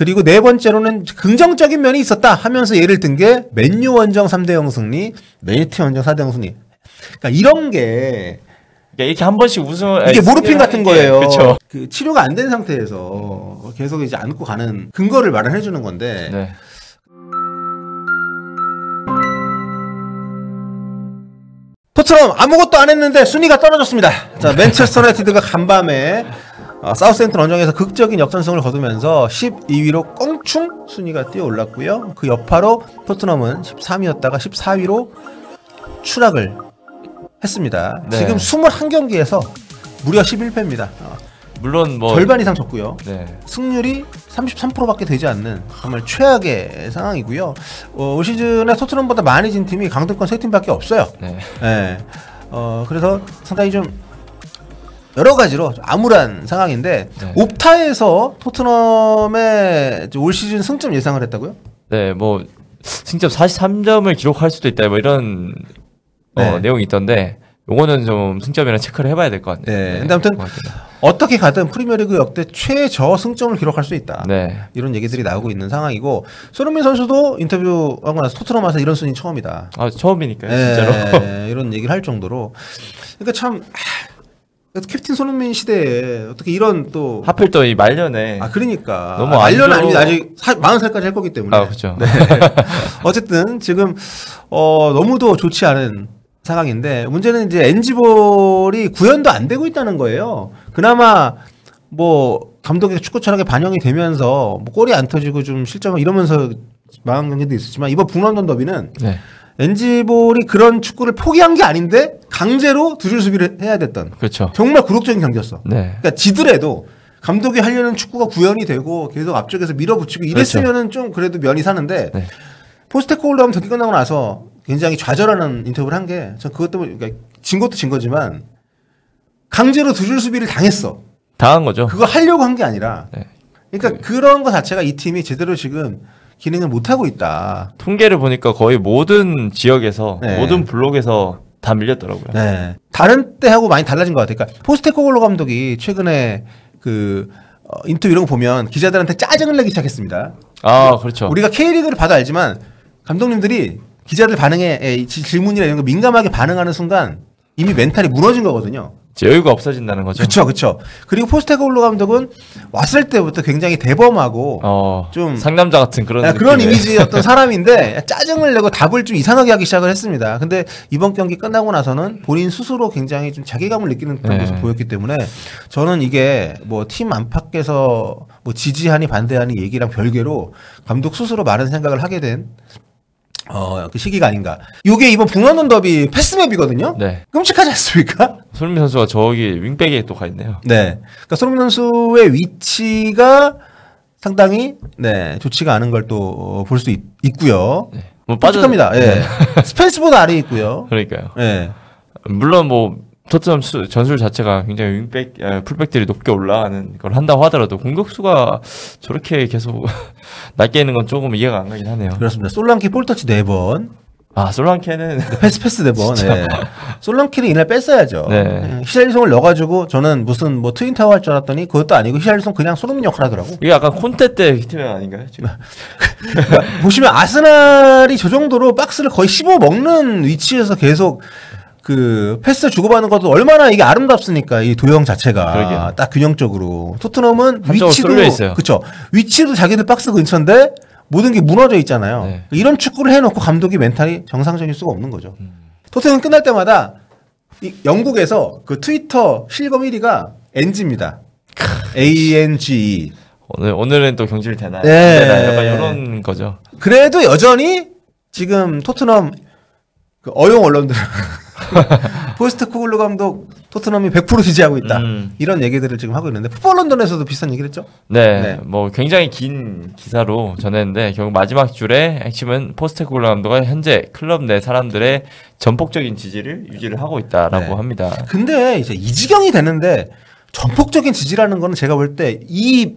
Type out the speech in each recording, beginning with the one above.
그리고 네 번째로는 긍정적인 면이 있었다 하면서 예를 든 게 맨유 원정 3대0 승리, 맨유티 원정 4대0 승리. 그러니까 이런 게 이렇게 한 번씩 이게 모르핀 같은 거예요. 그렇죠. 그 치료가 안 된 상태에서 계속 이제 안고 가는 근거를 마련해 주는 건데. 네. 토트넘 아무것도 안 했는데 순위가 떨어졌습니다. 자, 맨체스터 유나이티드가 간밤에 사우스햄튼 원정에서 극적인 역전승을 거두면서 12위로 껑충 순위가 뛰어 올랐고요. 그 여파로 토트넘은 13위였다가 14위로 추락을 했습니다. 네. 지금 21경기에서 무려 11패입니다. 물론 뭐 절반 이상 졌고요. 네. 승률이 33%밖에 되지 않는 정말 최악의 상황이고요. 올 시즌에 토트넘보다 많이 진 팀이 강등권 3팀밖에 없어요. 네. 네. 그래서 상당히 좀 여러 가지로 좀 암울한 상황인데 네. 옵타에서 토트넘의 올 시즌 승점 예상을 했다고요? 네, 뭐 승점 43점을 기록할 수도 있다. 뭐 이런 네. 내용이 있던데 요거는 좀 승점이랑 체크를 해봐야 될 것 같네요. 네. 근데 아무튼 어떻게 가든 프리미어리그 역대 최저 승점을 기록할 수 있다. 네. 이런 얘기들이 나오고 있는 상황이고 손흥민 선수도 인터뷰하고 나서 토트넘 와서 이런 순위 처음이다. 아, 처음이니까요, 네, 진짜로. 이런 얘기를 할 정도로. 그러니까 참 캡틴 손흥민 시대에 어떻게 이런 또 하필 또 이 말년에 그러니까 너무 말년은 아닙니다. 아직 40살까지 할 거기 때문에. 아, 그렇죠. 네. 어쨌든 지금 너무도 좋지 않은 상황인데 문제는 이제 엔지볼이 구현도 안 되고 있다는 거예요. 그나마 뭐 감독의 축구 철학에 반영이 되면서 뭐 골이 안 터지고 좀 실점 이러면서 망한 경기도 있었지만 이번 북런던 더비는 네. 엔지볼이 그런 축구를 포기한 게 아닌데 강제로 두 줄 수비를 해야 됐던. 그렇죠. 정말 굴욕적인 경기였어. 네. 그러니까 지더라도 감독이 하려는 축구가 구현이 되고 계속 앞쪽에서 밀어붙이고 이랬으면은 좀 그래도 면이 사는데 네. 포스테코글루 경기 끝나고 나서 굉장히 좌절하는 인터뷰를 한 게 전 그것 때문에 그러니까 진 것도 진 거지만 강제로 두 줄 수비를 당했어. 당한 거죠. 그거 하려고 한 게 아니라. 네. 그러니까 그런 거 자체가 이 팀이 제대로 지금 기능을 못 하고 있다. 통계를 보니까 거의 모든 지역에서 네. 모든 블록에서 다 밀렸더라고요. 네. 다른 때하고 많이 달라진 것 같아요. 그러니까 포스테코글루 감독이 최근에 그 인터뷰 이런 거 보면 기자들한테 짜증을 내기 시작했습니다. 아, 그렇죠. 우리가 K리그를 봐도 알지만 감독님들이 기자들 반응에 질문이나 이런 거 민감하게 반응하는 순간 이미 멘탈이 무너진 거거든요. 여유가 없어진다는 거죠. 그렇죠, 그렇죠. 그리고 포스테코글루 감독은 왔을 때부터 굉장히 대범하고 좀 상남자 같은 그런 이미지의 어떤 사람인데 짜증을 내고 답을 좀 이상하게 하기 시작을 했습니다. 근데 이번 경기 끝나고 나서는 본인 스스로 굉장히 좀 자괴감을 느끼는 그런 모습을 보였기 때문에 저는 이게 뭐 팀 안팎에서 뭐 지지하니 반대하니 얘기랑 별개로 감독 스스로 많은 생각을 하게 된 그 시기가 아닌가. 요게 이번 북런던 더비 패스맵이거든요. 네. 끔찍하지 않습니까? 손흥민 선수가 저기 윙백에 또 가 있네요. 네. 그러니까 손흥민 선수의 위치가 상당히 좋지가 않은 걸 또 볼 수 있고요. 네. 뭐 빠집니다. 예. 스펜스보다 아래에 있고요. 그러니까요. 예. 물론 뭐 토트넘 전술 자체가 굉장히 윙백, 풀백들이 높게 올라가는 걸 한다고 하더라도 공격수가 저렇게 계속 낮게 있는 건 조금 이해가 안 가긴 하네요. 그렇습니다. 솔랑키 볼터치 4번. 아, 솔랑케는 패스 4번. 네. 솔랑키를 이날 뺐어야죠. 네. 히샬리송을 넣어가지고 저는 무슨 뭐 트윈타워 할 줄 알았더니 그것도 아니고 히샬리송 그냥 손흥민 역할 하더라고. 이게 약간 콘테 때 히트맨 아닌가요? 지금? 그러니까 보시면 아스날이 저 정도로 박스를 거의 씹어 먹는 위치에서 계속 그 패스 주고받는 것도 얼마나 이게 아름답습니까? 이 도형 자체가 그러게요. 딱 균형적으로. 토트넘은 한쪽으로 위치도 쏠려 있어요. 그렇죠. 위치도 자기들 박스 근처인데 모든 게 무너져 있잖아요. 네. 이런 축구를 해놓고 감독이 멘탈이 정상적일 수가 없는 거죠. 토트넘 끝날 때마다 영국에서 그 트위터 실검 1위가 NG입니다. ANGE. 오늘은 또 경질 되나요? 네. 약간 이런 거죠. 그래도 여전히 지금 토트넘 그 어용 언론들 포스테코글루 감독 토트넘이 100% 지지하고 있다. 이런 얘기들을 지금 하고 있는데 풋볼 런던에서도 비슷한 얘기를 했죠. 네, 뭐 굉장히 긴 기사로 전했는데 결국 마지막 줄에 핵심은 포스테코글루 감독가 현재 클럽 내 사람들의 전폭적인 지지를 유지를 하고 있다라고 합니다. 근데 이제 이 지경이 되는데 전폭적인 지지라는 거는 제가 볼 때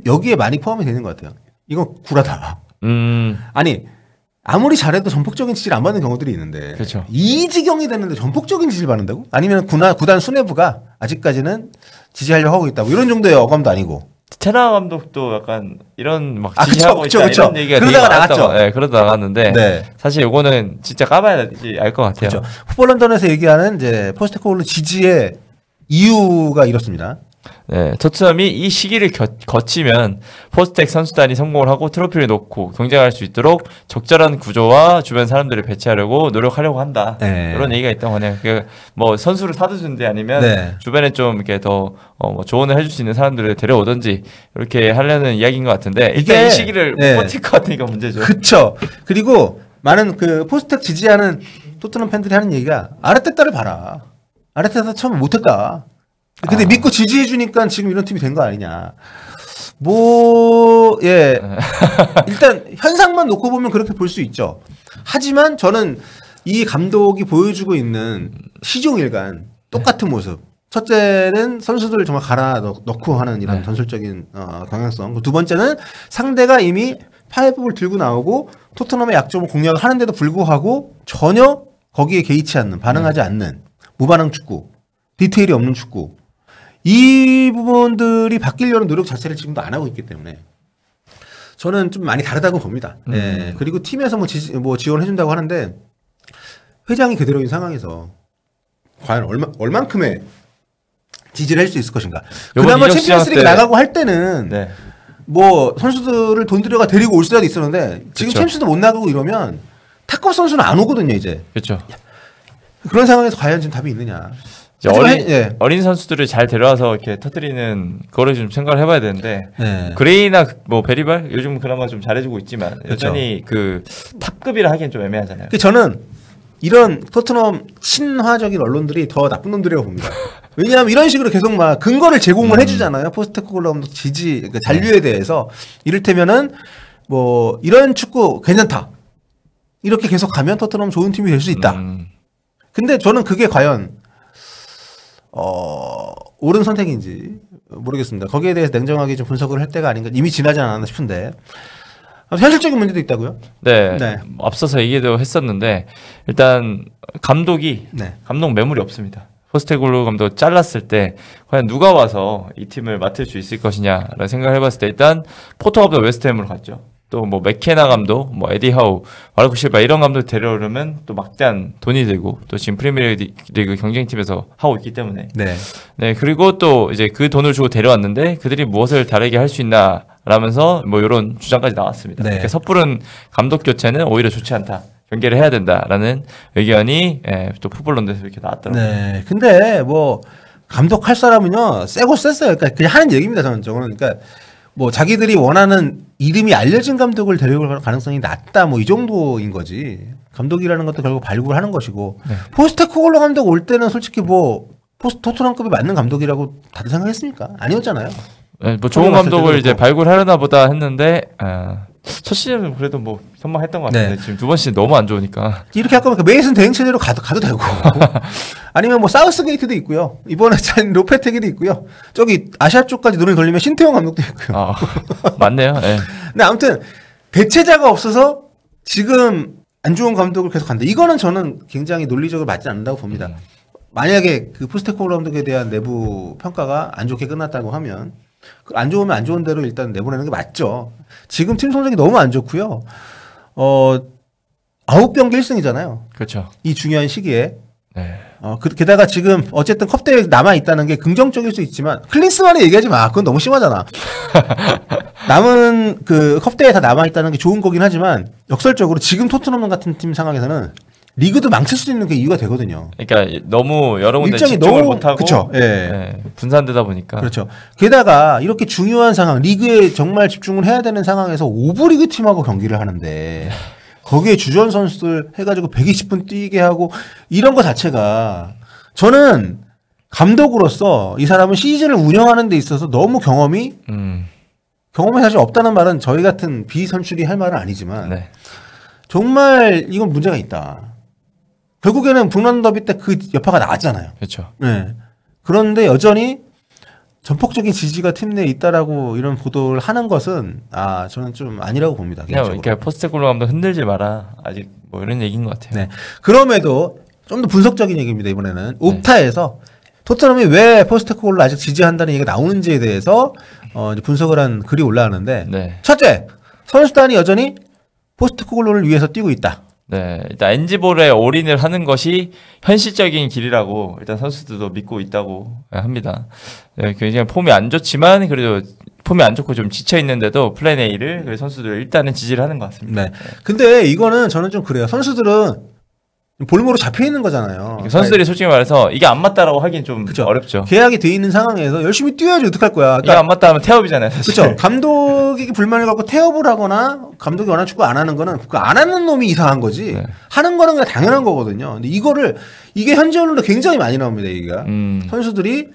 여기에 많이 포함이 되는 것 같아요. 이건 구라다. 아니 아무리 잘해도 전폭적인 지지를 안 받는 경우들이 있는데 그렇죠. 이 지경이 되는데 전폭적인 지지를 받는다고? 아니면 구단 수뇌부가 아직까지는 지지하려고 하고 있다고 이런 정도의 어감도 아니고 테나 감독도 약간 이런 막 지시하고 그쵸, 있다 그쵸. 이런 얘기가 그러다가 되게 나갔죠. 네, 그러다 나갔는데 네. 사실 요거는 진짜 까봐야지 알 것 같아요. 그렇죠. 풋볼 런던에서 얘기하는 이제 포스테코글루 지지의 이유가 이렇습니다. 네, 토트넘이 이 시기를 거치면 포스텍 선수단이 성공을 하고 트로피를 놓고 경쟁할 수 있도록 적절한 구조와 주변 사람들을 배치하려고 노력하려고 한다. 네. 이런 얘기가 있던 거네요. 뭐 선수를 사두든지 아니면 네. 주변에 좀 이렇게 더 뭐 조언을 해줄 수 있는 사람들을 데려오든지 이렇게 하려는 이야기인 것 같은데 일단 이 시기를 못 버틸 것 같으니까 문제죠. 그렇죠. 그리고 많은 그 포스텍 지지하는 토트넘 팬들이 하는 얘기가 아르테타를 봐라. 아르테타 처음에 못했다. 근데 믿고 지지해주니까 지금 이런 팀이 된 거 아니냐. 예. 일단 현상만 놓고 보면 그렇게 볼 수 있죠. 하지만 저는 이 감독이 보여주고 있는 시종일관 똑같은 모습. 첫째는 선수들을 정말 갈아 넣고 하는 이런 전술적인 경향성. 두 번째는 상대가 이미 파이브를 들고 나오고 토트넘의 약점을 공략을 하는데도 불구하고 전혀 거기에 개의치 않는, 반응하지 않는 무반응 축구, 디테일이 없는 축구. 이 부분들이 바뀌려는 노력 자체를 지금도 안 하고 있기 때문에 저는 좀 많이 다르다고 봅니다. 네. 그리고 팀에서 뭐 지원해준다고 하는데 회장이 그대로인 상황에서 과연 얼만큼의 지지를 할 수 있을 것인가. 그나마 챔피언스리그 나가고 할 때는 네. 뭐 선수들을 돈 들여가 데리고 올 수도 있었는데 지금 그쵸. 챔스도 못 나가고 이러면 탑급 선수는 안 오거든요 이제. 그렇죠. 그런 상황에서 과연 지금 답이 있느냐. 어린 선수들을 잘 데려와서 이렇게 터뜨리는 거를 좀 생각을 해봐야 되는데 네. 그레이나 뭐 베리발 요즘 그나마 좀 잘해주고 있지만 그쵸. 여전히 그 탑급이라 하기엔 좀 애매하잖아요. 저는 이런 토트넘 친화적인 언론들이 더 나쁜 놈들이라고 봅니다. 왜냐하면 이런 식으로 계속 막 근거를 제공을 해주잖아요. 포스테코글루 감독 지지 그러니까 잔류에 대해서 이를테면은 뭐 이런 축구 괜찮다 이렇게 계속 가면 토트넘 좋은 팀이 될 수 있다. 근데 저는 그게 과연 옳은 선택인지 모르겠습니다. 거기에 대해서 냉정하게 좀 분석을 할 때가 아닌가 이미 지나지 않았나 싶은데 현실적인 문제도 있다고요? 네. 네. 앞서서 얘기도 했었는데 일단 감독이 네. 감독 매물이 없습니다. 포스테코글루 감독 잘랐을 때 과연 누가 와서 이 팀을 맡을 수 있을 것이냐라는 생각을 해봤을 때 일단 포터 감독 웨스트햄으로 갔죠. 또 뭐 맥케나 감독, 뭐 에디 하우, 마르코 실바 이런 감독 데려오려면 또 막대한 돈이 들고 또 지금 프리미어리그 경쟁팀에서 하고 있기 때문에 네 그리고 또 이제 그 돈을 주고 데려왔는데 그들이 무엇을 다르게 할 수 있나 라면서 뭐 이런 주장까지 나왔습니다. 그러니까 섣부른 감독 교체는 오히려 좋지 않다. 경계를 해야 된다라는 의견이 또 풋볼런드에서 이렇게 나왔더라고요. 네. 근데 뭐 감독할 사람은요 세고 셌어요. 그러니까 그냥 하는 얘기입니다. 저는 그러니까 뭐 자기들이 원하는 이름이 알려진 감독을 데려올 가능성이 낮다 뭐 이 정도인 거지. 감독이라는 것도 결국 발굴하는 것이고 포스테코글루 감독 올 때는 솔직히 뭐 토트넘급이 맞는 감독이라고 다들 생각했습니까? 아니었잖아요. 네, 뭐 좋은 감독을 이제 발굴하려나 보다 했는데 첫 시즌은 그래도 뭐 선망했던 것 같은데 지금 두 번 시즌 너무 안 좋으니까 이렇게 할 거면 메이슨 대행 체제로 가도 되고 아니면 뭐 사우스게이트도 있고요. 이번에 잔 로페테기도 있고요. 저기 아시아 쪽까지 눈을 돌리면 신태용 감독도 있고요. 맞네요. 네. 근데 아무튼 대체자가 없어서 지금 안 좋은 감독을 계속 한다. 이거는 저는 굉장히 논리적으로 맞지 않는다고 봅니다. 만약에 그 포스테코글루 감독에 대한 내부 평가가 안 좋게 끝났다고 하면 안 좋으면 안 좋은 대로 일단 내보내는 게 맞죠. 지금 팀 성적이 너무 안 좋고요. 9경기 1승이잖아요. 그렇죠. 이 중요한 시기에. 네. 게다가 지금 어쨌든 컵대회에 남아있다는 게 긍정적일 수 있지만 클린스만이 얘기하지 마. 그건 너무 심하잖아. 남은 그 컵대회에 다 남아있다는 게 좋은 거긴 하지만 역설적으로 지금 토트넘 같은 팀 상황에서는 리그도 망칠 수 있는 게 이유가 되거든요. 그러니까 너무 여러 군데 일정이 집중을 너무 못하고 그쵸. 예. 분산되다 보니까 그렇죠. 게다가 이렇게 중요한 상황 리그에 정말 집중을 해야 되는 상황에서 오브리그 팀하고 경기를 하는데 거기에 주전 선수들 해가지고 120분 뛰게 하고 이런 거 자체가 저는 감독으로서 이 사람은 시즌을 운영하는 데 있어서 너무 경험이 사실 없다는 말은 저희 같은 비선출이 할 말은 아니지만 정말 이건 문제가 있다. 결국에는 북런던 더비 때 그 여파가 나왔잖아요. 그렇죠. 네. 그런데 여전히 전폭적인 지지가 팀 내에 있다라고 이런 보도를 하는 것은 저는 좀 아니라고 봅니다. 그러니까 포스테코글루 감독 흔들지 마라. 아직 뭐 이런 얘기인 것 같아요. 네. 그럼에도 좀 더 분석적인 얘기입니다. 이번에는 옵타에서 토트넘이 왜 포스테코글루 아직 지지한다는 얘기가 나오는지에 대해서 이제 분석을 한 글이 올라왔는데 네. 첫째, 선수단이 여전히 포스트코글로를 위해서 뛰고 있다. 네, 일단 NG볼에 올인을 하는 것이 현실적인 길이라고 일단 선수들도 믿고 있다고 합니다. 네, 굉장히 폼이 안 좋지만 그래도 폼이 안 좋고 좀 지쳐 있는데도 플랜 A를 선수들 일단은 지지를 하는 것 같습니다. 네. 근데 이거는 저는 좀 그래요. 선수들은 볼모로 잡혀 있는 거잖아요. 선수들이 솔직히 말해서 이게 안 맞다라고 하긴 좀 그쵸. 어렵죠. 계약이 돼 있는 상황에서 열심히 뛰어야지 어떡할 거야. 이게 안 맞다 하면 태업이잖아요, 사실. 그렇죠. 감독에게 불만을 갖고 태업을 하거나 감독이 원하는 축구 안 하는 거는 그 안 하는 놈이 이상한 거지. 네. 하는 거는 그냥 당연한 거거든요. 근데 이게 현지 언론도 굉장히 많이 나옵니다. 얘기가. 선수들이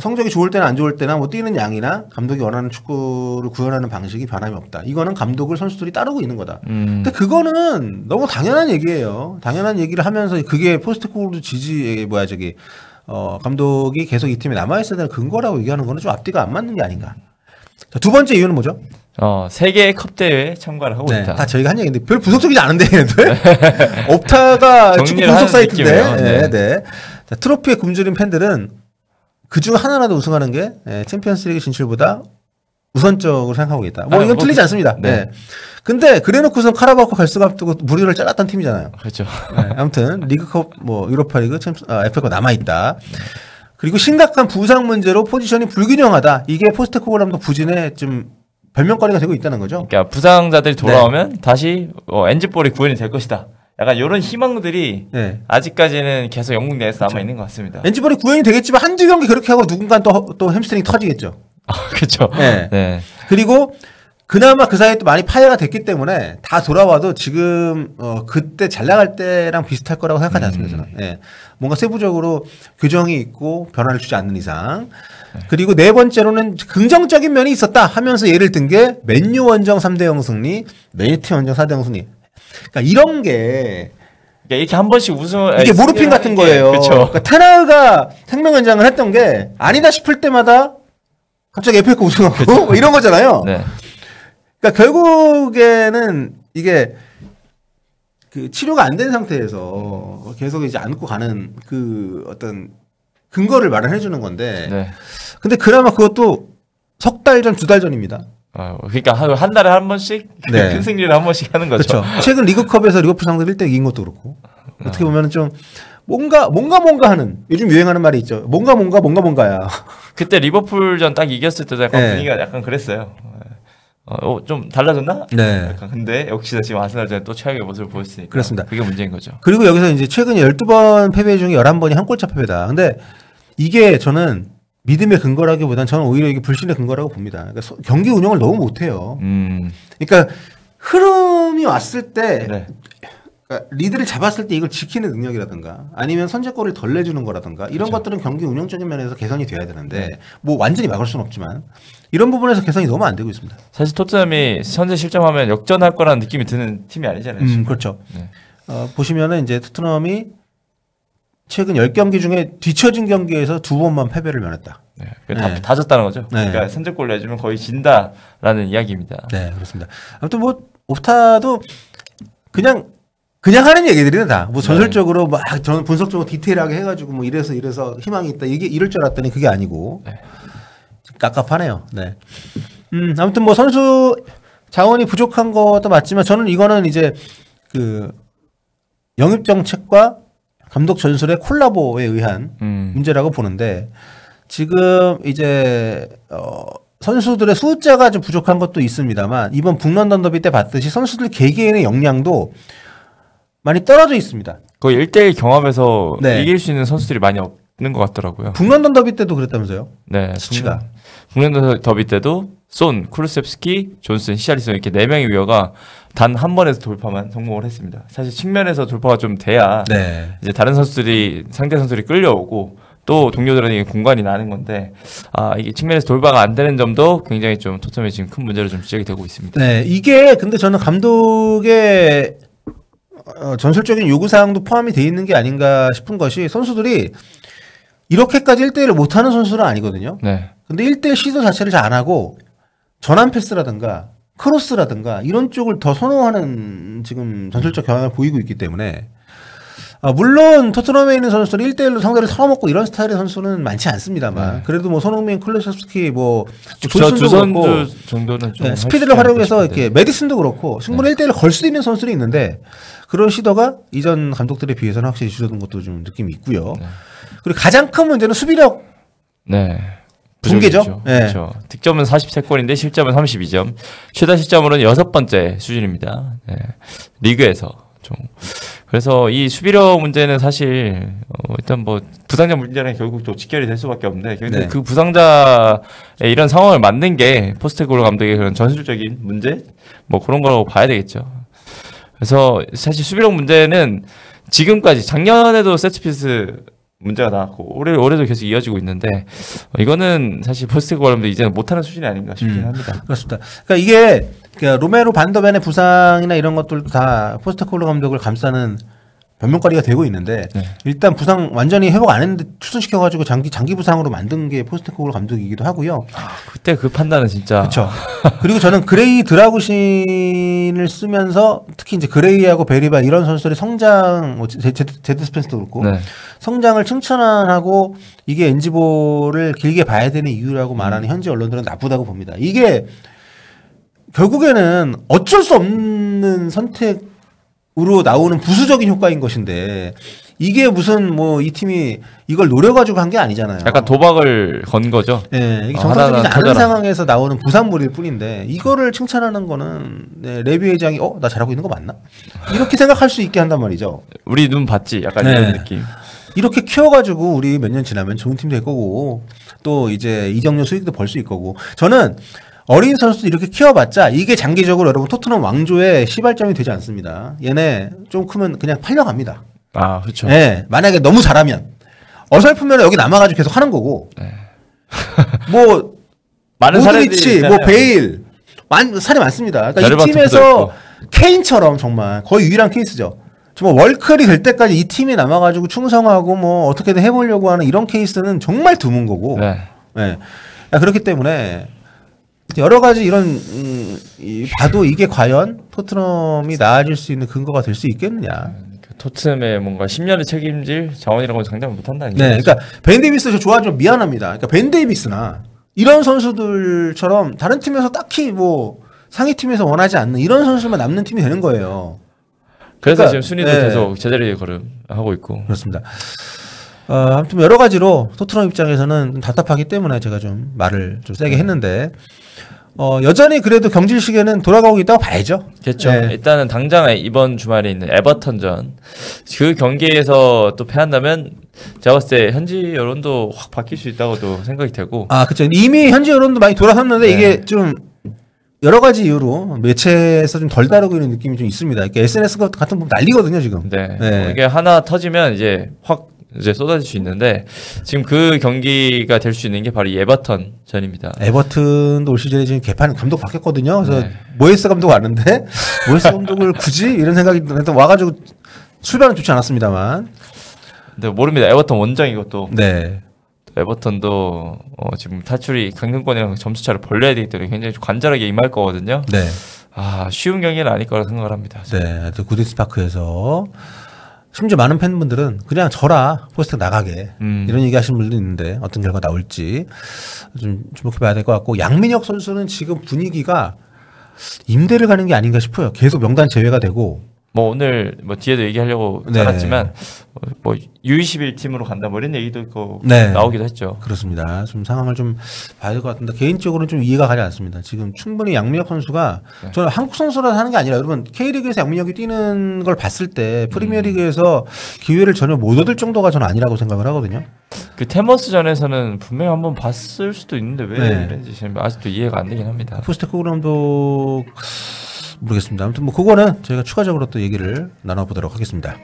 성적이 좋을 때나 안 좋을 때나 뭐 뛰는 양이나 감독이 원하는 축구를 구현하는 방식이 변함이 없다. 이거는 감독을 선수들이 따르고 있는 거다. 근데 그거는 너무 당연한 얘기예요. 당연한 얘기를 하면서 그게 포스트코글로 감독이 계속 이 팀에 남아있어야 되는 근거라고 얘기하는 거는 좀 앞뒤가 안 맞는 게 아닌가. 자, 두 번째 이유는 뭐죠? 세계 컵 대회에 참가를 하고 있다. 다 저희가 한 얘기인데 별 분석적이지 않은데 얘네들. 옵타가 축구 분석 사이트인데. 네. 자, 트로피에 굶주린 팬들은 그중 하나라도 우승하는 게 챔피언스리그 진출보다 우선적으로 생각하고 있다. 뭐 이건 틀리지 않습니다. 네. 근데 그래놓고선 카라바오컵 결승 앞두고 무리를 잘랐던 팀이잖아요. 그렇죠. 네, 아무튼 리그컵, 뭐 유로파리그, FA컵 남아 있다. 그리고 심각한 부상 문제로 포지션이 불균형하다. 이게 포스트코글로도 부진의 좀 별명거리가 되고 있다는 거죠. 그러니까 부상자들이 돌아오면 다시 NG볼이 구현이 될 것이다. 약간 이런 희망들이 아직까지는 계속 영국 내에서 남아 있는 것 같습니다. NG볼이 구현이 되겠지만 한두 경기 그렇게 하고 누군가 또 햄스트링 터지겠죠. 그렇죠. 네. 그리고 그나마 그 사이에 또 많이 파해가 됐기 때문에 다 돌아와도 지금 그때 잘 나갈 때랑 비슷할 거라고 생각하지 않습니다. 저는. 네. 뭔가 세부적으로 교정이 있고 변화를 주지 않는 이상. 그리고 네 번째로는 긍정적인 면이 있었다 하면서 예를 든 게 맨유 원정 3대0 승리, 맨유티 원정 4대0 승리. 그러니까 이런 게 이렇게 한 번씩 우승을 이게 모르핀 같은 거예요. 그렇죠. 그러니까 테나가 생명연장을 했던 게 아니다 싶을 때마다 갑자기 FA컵 우승하고 뭐 이런 거잖아요. 네. 그러니까 결국에는 이게 그 치료가 안 된 상태에서 계속 이제 안고 가는 그 어떤 근거를 마련해 주는 건데. 근데 그나마 그것도 석 달 전, 두 달 전입니다. 그러니까 한 달에 한 번씩 큰 승리를 한 번씩 하는 거죠. 그렇죠. 최근 리그컵에서 리버풀 상대를 1대 이긴 것도 그렇고. 어떻게 보면은 좀 뭔가 하는 요즘 유행하는 말이 있죠. 뭔가야. 그때 리버풀전 딱 이겼을 때도 약간 분위기가 약간 그랬어요. 좀 달라졌나? 네. 약간 근데 역시나 지금 아스날전에 또 최악의 모습을 보였으니까. 그렇습니다. 그게 문제인 거죠. 그리고 여기서 이제 최근 12번 패배 중에 11번이 한 골차 패배다. 근데 이게 저는 믿음의 근거라기보다는 저는 오히려 이게 불신의 근거라고 봅니다. 그러니까 경기 운영을 너무 못해요. 그러니까 흐름이 왔을 때 그러니까 리드를 잡았을 때 이걸 지키는 능력이라든가 아니면 선제골을 덜 내주는 거라든가 이런 것들은 경기 운영적인 면에서 개선이 돼야 되는데 뭐 완전히 막을 수는 없지만 이런 부분에서 개선이 너무 안 되고 있습니다. 사실 토트넘이 현재 실점하면 역전할 거라는 느낌이 드는 팀이 아니잖아요. 그렇죠. 보시면은 이제 토트넘이 최근 10경기 중에 뒤처진 경기에서 2번만 패배를 면했다. 다 졌다는 거죠. 그러니까 선제골 내주면 거의 진다라는 이야기입니다. 네, 그렇습니다. 아무튼 뭐 옵타도 그냥 하는 얘기들이네 다. 뭐 전술적으로 막 저는 분석적으로 디테일하게 해가지고 뭐 이래서 희망이 있다. 이게 이럴 줄 알았더니 그게 아니고 깝깝하네요. 네. 아무튼 뭐 선수 자원이 부족한 것도 맞지만 저는 이거는 이제 그 영입 정책과 감독 전술의 콜라보에 의한 문제라고 보는데 지금 이제 선수들의 숫자가 좀 부족한 것도 있습니다만 이번 북런던 더비 때 봤듯이 선수들 개개인의 역량도 많이 떨어져 있습니다. 거의 1대1 경합에서 이길 수 있는 선수들이 많이 없는 것 같더라고요. 북런던 더비 때도 그랬다면서요? 네. 수치가. 북런던 더비 때도 손, 쿠루셉스키, 존슨, 히샬리슨 이렇게 4명의 위어가 단 한 번에서 돌파만 성공을 했습니다. 사실 측면에서 돌파가 좀 돼야 이제 다른 선수들이 상대 선수들이 끌려오고 또 동료들에게 공간이 나는 건데 이게 측면에서 돌파가 안 되는 점도 굉장히 좀 토트넘이 지금 큰 문제로 좀 지적이 되고 있습니다. 네, 이게 근데 저는 감독의 전술적인 요구사항도 포함이 돼 있는 게 아닌가 싶은 것이 선수들이 이렇게까지 1대1을 못하는 선수는 아니거든요. 근데 1대1 시도 자체를 잘 안 하고 전환 패스라든가 크로스라든가 이런 쪽을 더 선호하는 지금 전술적 경향을 보이고 있기 때문에 물론 토트넘에 있는 선수들이 1대1로 상대를 털어먹고 이런 스타일의 선수는 많지 않습니다만 그래도 뭐 손흥민, 클루세스키 뭐 두 선수 정도는 좀 스피드를 활용해서 이렇게 메디슨도 그렇고 승부를 1대1로 걸 수 있는 선수들이 있는데 그런 시도가 이전 감독들에 비해서는 확실히 줄어든 것도 좀 느낌이 있고요. 그리고 가장 큰 문제는 수비력 붕괴죠. 네. 그렇죠. 득점은 43골인데 실점은 32점. 최다 실점으로는 6번째 수준입니다. 네. 리그에서 좀. 그래서 이 수비력 문제는 사실 일단 뭐 부상자 문제는 결국 또 직결이 될 수밖에 없는데 근데 그 부상자의 이런 상황을 만든 게 포스테코글루 감독의 그런 전술적인 문제 뭐 그런 거라고 봐야 되겠죠. 그래서 사실 수비력 문제는 지금까지 작년에도 세트피스 문제가 나왔고 올해도 계속 이어지고 있는데 이거는 사실 포스테코글루 감독이 이제는 못하는 수준이 아닌가 싶긴 합니다. 그렇습니다. 그러니까 이게 로메로 반더벤의 부상이나 이런 것들도 다 포스테코글루 감독을 감싸는 변명거리가 되고 있는데 일단 부상 완전히 회복 안 했는데 투순시켜가지고 장기 부상으로 만든 게 포스테코글루 감독이기도 하고요. 그때 그 판단은 진짜 그렇죠. 그리고 저는 그레이 드라구신을 쓰면서 특히 이제 그레이하고 베리바 이런 선수들의 성장, 제드 스펜스도 그렇고 성장을 칭찬하고 이게 엔지볼을 길게 봐야 되는 이유라고 말하는 현지 언론들은 나쁘다고 봅니다. 이게 결국에는 어쩔 수 없는 선택으로 나오는 부수적인 효과인 것인데 이게 무슨 뭐 이 팀이 이걸 노려가지고 한 게 아니잖아요. 약간 도박을 건 거죠. 네, 이게 정상적이지 않은 상황에서 나오는 부산물일 뿐인데 이거를 칭찬하는 거는 레비 회장이 나 잘하고 있는 거 맞나? 이렇게 생각할 수 있게 한단 말이죠. 우리 눈 봤지? 약간 이런 느낌. 이렇게 키워가지고 우리 몇 년 지나면 좋은 팀 될 거고 또 이제 이적료 수익도 벌 수 있고 저는 어린 선수들 이렇게 키워봤자 이게 장기적으로 여러분 토트넘 왕조의 시발점이 되지 않습니다. 얘네 좀 크면 그냥 팔려갑니다. 아, 그렇죠. 네, 만약에 너무 잘하면 어설프면 여기 남아가지고 계속 하는 거고. 뭐 많은 모드리치, 뭐 베일, 사례 많습니다. 그러니까 이 팀에서 케인처럼 정말 거의 유일한 케이스죠. 정말 월클이 될 때까지 이 팀에 남아가지고 충성하고 뭐 어떻게든 해보려고 하는 이런 케이스는 정말 드문 거고. 그렇기 때문에. 여러 가지 이런 봐도 이게 과연 토트넘이 나아질 수 있는 근거가 될 수 있겠느냐. 토트넘의 뭔가 10년을 책임질 자원이라고 장담을 못한다는 얘기죠. 네, 그러니까 벤 데이비스 저 좋아하지만 미안합니다. 그러니까 벤 데이비스나 이런 선수들처럼 다른 팀에서 딱히 뭐 상위 팀에서 원하지 않는 이런 선수만 남는 팀이 되는 거예요. 그래서 지금 순위도 계속 제자리에 걸음하고 있고. 그렇습니다. 아무튼 여러 가지로 토트넘 입장에서는 좀 답답하기 때문에 제가 좀 말을 좀 세게 했는데 여전히 그래도 경질식에는 돌아가고 있다고 봐야죠. 그렇죠. 일단은 당장 이번 주말에 있는 에버턴전 그 경기에서 또 패한다면 제가 봤을 때 현지 여론도 확 바뀔 수 있다고도 생각이 되고. 그렇죠. 이미 현지 여론도 많이 돌아섰는데 이게 좀 여러 가지 이유로 매체에서 좀 덜 다루고 있는 느낌이 좀 있습니다. 그러니까 SNS 같은 거 난리거든요 지금. 이게 하나 터지면 이제 확 쏟아질 수 있는데 지금 그 경기가 될 수 있는 게 바로 이 에버턴 전입니다. 에버튼도 올 시즌에 지금 개판 감독 바뀌었거든요. 그래서 모에스 감독 왔는데 모에스 감독을 굳이 이런 생각이 일단 와가지고 출발은 좋지 않았습니다만. 근데 모릅니다. 에버턴 원정이고 또. 에버턴도 지금 탈출이 강등권이랑 점수차를 벌려야 되기 때문에 굉장히 좀 관절하게 임할 거거든요. 쉬운 경기는 아닐 거라 생각을 합니다. 또 구디스 파크에서. 심지어 많은 팬분들은 그냥 져라 포스텍 나가게 이런 얘기 하시는 분들도 있는데 어떤 결과 나올지 좀 주목해봐야 될 것 같고 양민혁 선수는 지금 분위기가 임대를 가는 게 아닌가 싶어요. 계속 명단 제외가 되고 뭐 오늘 뭐 뒤에도 얘기하려고 잘했지만 뭐 U21 팀으로 간다 뭐 이런 얘기도 있고 나오기도 했죠. 그렇습니다. 좀 상황을 좀 봐야 될 것 같은데 개인적으로는 좀 이해가 가지 않습니다. 지금 충분히 양민혁 선수가 저는 한국 선수라서 하는 게 아니라 여러분 K리그에서 양민혁이 뛰는 걸 봤을 때 프리미어리그에서 기회를 전혀 못 얻을 정도가 저는 아니라고 생각을 하거든요. 그 테머스 전에서는 분명히 한번 봤을 수도 있는데 왜 그런지 아직도 이해가 안 되긴 합니다. 포스테코글루 감독 모르겠습니다. 아무튼 뭐 그거는 저희가 추가적으로 또 얘기를 나눠보도록 하겠습니다.